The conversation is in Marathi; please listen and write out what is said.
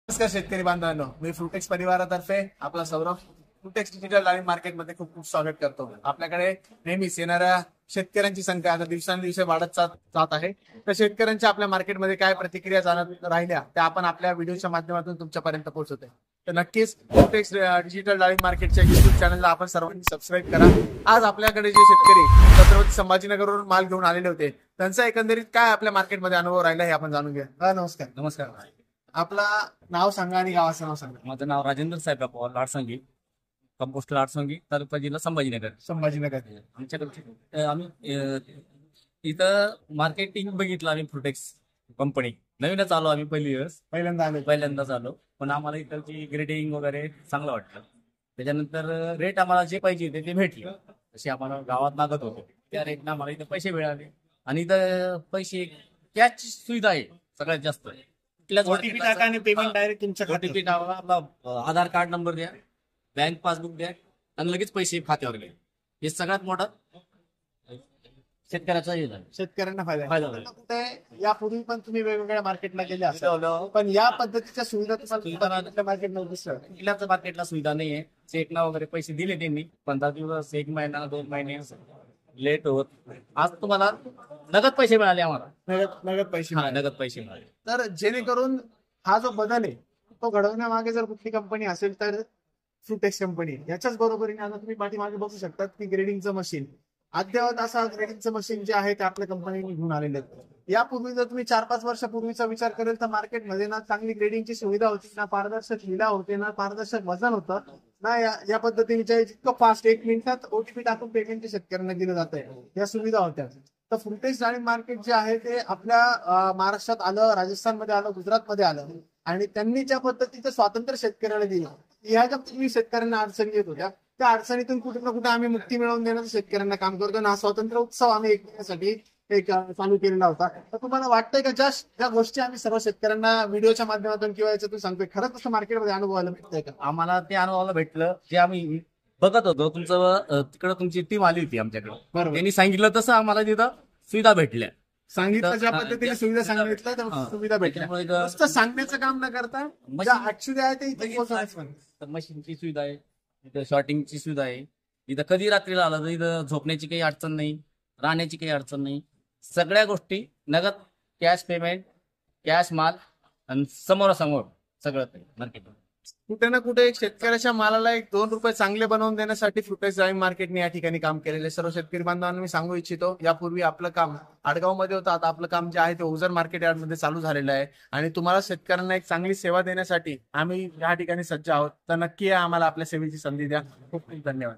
नमस्कार शेतकरी बांधवांनो, मी फ्रुटेक्स परिवारातर्फे आपला सौरभ फ्रुटेक्स डिजिटल डाळिंब मार्केट मध्ये खूप खूप स्वागत करतो। आपल्याकडे नेहमीच येणाऱ्या शेतकऱ्यांची संख्या आता दिवसांदिवस वाढत जात आहे। तर शेतकऱ्यांच्या आपल्या मार्केटमध्ये काय प्रतिक्रिया जाणत राहिल्या त्या आपण आपल्या व्हिडिओच्या माध्यमातून तुमच्यापर्यंत पोहोचवतोय। तर नक्कीच फ्रुटेक्स डिजिटल डाळिंब मार्केटच्या युट्यूब चॅनलला आपण सर्वांनी सबस्क्राईब करा। आज आपल्याकडे जे शेतकरी छत्रपती संभाजीनगरवरून माल घेऊन आलेले होते त्यांचा एकंदरीत काय आपल्या मार्केटमध्ये अनुभव राहिला हे आपण जाणून घेऊया। नमस्कार। नमस्कार, आपला नाव सांगा आणि गावाचं नाव सांगा। माझं नाव राजेंद्र साहेब पवार, लाडसंगी, कंपोस्ट लाडसंगी, तालुका जिल्हा संभाजीनगर। संभाजीनगर आमच्याकडे इथं मार्केटिंग बघितलं आम्ही फ्रुटेक्स कंपनी नवीनच आलो आम्ही पहिल्यांदाच आलो, पण आम्हाला इथलची ग्रेडिंग वगैरे चांगलं वाटलं। त्याच्यानंतर रेट आम्हाला जे पाहिजे ते भेटले, जसे आम्हाला गावात मागत होते त्या रेटने आम्हाला इथं पैसे मिळाले। आणि इथं पैसे कॅश सुविधा आहे सगळ्यात जास्त। ओटीपी टाका आणि पेमेंट डायरेक्ट तुमच्या ओटीपी टाका, आपला आधार कार्ड नंबर द्या, बँक पासबुक द्या आणि लगेच पैसे खात्यावर घ्या। हे सगळ्यात मोठा शेतकऱ्याचा हे झाला, शेतकऱ्यांना फायदा झाला। कुठे यापूर्वी पण तुम्ही वेगवेगळ्या मार्केटला गेले असाल, पण या पद्धतीच्या सुविधा तुम्हाला मार्केटमध्ये दिसल्या? कुठल्याच मार्केटला सुविधा नाहीये। चेकना वगैरे पैसे दिले त्यांनी 15 दिवस, 1 महिना, 2 महिने लेट होत। आज तुम्हाला नगद पैसे मिळाले, आम्हाला नगद पैसे नगद पैसे मिळाले। तर जेणेकरून हा जो बदल आहे तो घडवण्यामागे जर कुठली कंपनी असेल तर फ्रुटेक्स कंपनी। याच्याच बरोबरीने आता तुम्ही पाठीमागे बघू शकतात की ग्रेडिंगचं मशीन, अद्यावत असा ग्रेडिंगचं मशीन जे आहे ते आपल्या कंपनीने घेऊन आलेले आहेत। यापूर्वी जर तुम्ही 4-5 वर्षापूर्वीचा विचार करेल तर मार्केटमध्ये ना चांगली ग्रेडिंगची सुविधा होती, ना पारदर्शक लिला होते, ना पारदर्शक वजन होतं, ना या पद्धतीने जितकं फास्ट 1 मिनिटात ओटीपी टाकून पेमेंट शेतकऱ्यांना दिलं जात आहे या सुविधा होत्या। तर फ्रुटेक्स डाळिंब मार्केट जे आहे ते आपल्या महाराष्ट्रात आलं, राजस्थानमध्ये आलं, गुजरातमध्ये आलं आणि त्यांनी ज्या पद्धतीचं स्वातंत्र्य शेतकऱ्याला दिलं, ह्या ज्या पूर्वी शेतकऱ्यांना अडचणी येत होत्या त्या अडचणीतून कुठे ना कुठे आम्ही मुक्ती मिळवून देण्याचं शेतकऱ्यांना काम करतो ना। स्वातंत्र्य उत्सव आम्ही एक चालू केलेला होता। तर तुम्हाला वाटतंय का ज्या गोष्टी आम्ही सर्व शेतकऱ्यांना व्हिडिओच्या माध्यमातून किंवा याच्यातून सांगतोय खरंच तसं मार्केटमध्ये अनुभवायला भेटतंय का? आम्हाला ते अनुभवाला भेटलं जे आम्ही बघत होतो। तुमचं तिकडं तुमची टीम आली होती आमच्याकडे, बरोबर, त्यांनी सांगितलं तसं आम्हाला तिथं सुविधा भेटल्या। सांगितलं ज्या पद्धतीने सुविधा सांगितलं त्या सुविधा भेटल्या। नुसतं सांगण्याचं काम न करता ज्या ऍक्च्युअली आहे ते इथे पोहोचवायचं। मशीनची सुविधा आहे, इथं शॉर्टिंगची सुविधा आहे, इथं कधी रात्रीला आलं तर इथं झोपण्याची काही अडचण नाही, राहण्याची काही अडचण नाही। सगळ्या गोष्टी नगद, कॅश पेमेंट, कॅश माल आणि समोरासमोर सगळं मार्केट। कुठे ना कुठे एक शेतकऱ्याच्या मालाला 1-2 रुपये चांगले बनवून देण्यासाठी फ्रुटेक्स डाळिंब मार्केटने या ठिकाणी काम केलेले सर्व शेतकरी बांधवांना मी सांगू इच्छितो, यापूर्वी आपलं काम आडगाव मध्ये होतं, आता आपलं काम जे आहे ते ओझर मार्केट यार्ड मध्ये चालू झालेलं आहे आणि तुम्हाला शेतकऱ्यांना एक चांगली सेवा देण्यासाठी आम्ही या ठिकाणी सज्ज आहोत। तर नक्की आम्हाला आपल्या सेवेची संधी द्या। खूप खूप धन्यवाद।